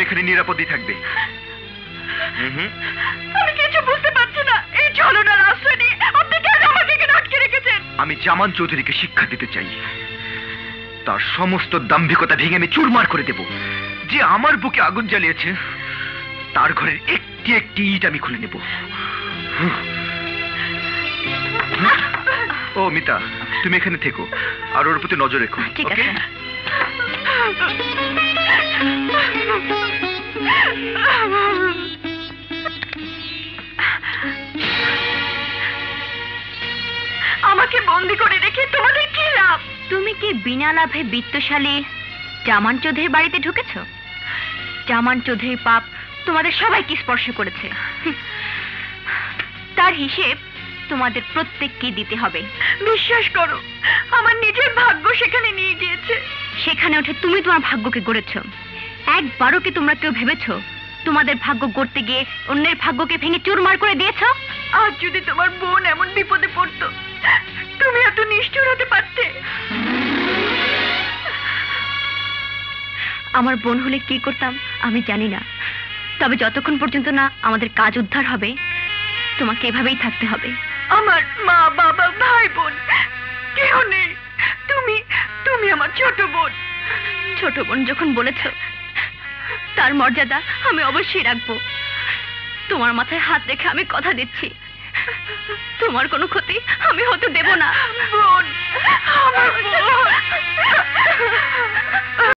এখানে নিরাপদই থাকবে। আমি কিছু বুঝতে পারছি না, এই ছলনার আশ্রয় নিয়ে আপনি কেন আমাকে এখানে আটকে রেখেছেন? আমি জামান চৌধুরীকে শিক্ষা দিতে চাই। তার সমস্ত দাম্ভিকতা ভেঙে আমি চুরমার করে দেব। যে আমার বুকে আগুন জ্বালিয়েছে তার ঘরের একটি একটি ইট আমি খুলে নেব। ও মিতা, তুমি এখানে থেকো আর ওর প্রতি নজর রেখো। ঠিক আছে। আমাকে বন্দি করে রেখে তোমাদের কি লাভ? তুমি কি বিনা লাভে বিত্তশালী জামান চৌধুরীর বাড়িতে ঢুকেছো? জামান চৌধুরীর পাপ তোমাদের সবাইকে স্পর্শ করেছে। তার হিসেব তোমাদের প্রত্যেককে দিতে হবে। বিশ্বাস করো, আমার নিজের ভাগ্য সেখানে নিয়ে গিয়েছে। সেখানে উঠে তুমি তোমার ভাগ্যকে গড়েছো। একবারও কি তোমরা কেউ ভেবেছো তোমাদের ভাগ্য গড়তে গিয়ে অন্যের ভাগ্যকে ভেঙে চুরমার করে দিয়েছো? আজ যদি তোমার বোন এমন বিপদে পড়তো, তুমি এত নিষ্ঠুর হতে পারতে? আমার বোন হলে কি করতাম আমি জানি না, তবে যতক্ষণ পর্যন্ত না আমাদের কাজ উদ্ধার হবে তোমাকে এভাবেই থাকতে হবে। আমার মা বাবা ভাই বোন কেউ নেই, তুমি তুমি আমার ছোট বোন। ছোট বোন যখন বলেছো, তার মর্যাদা আমি অবশ্যই রাখবো। তোমার মাথায় হাত রেখে আমি কথা দিচ্ছি, তোমার কোনো ক্ষতি আমি হতে দেব না।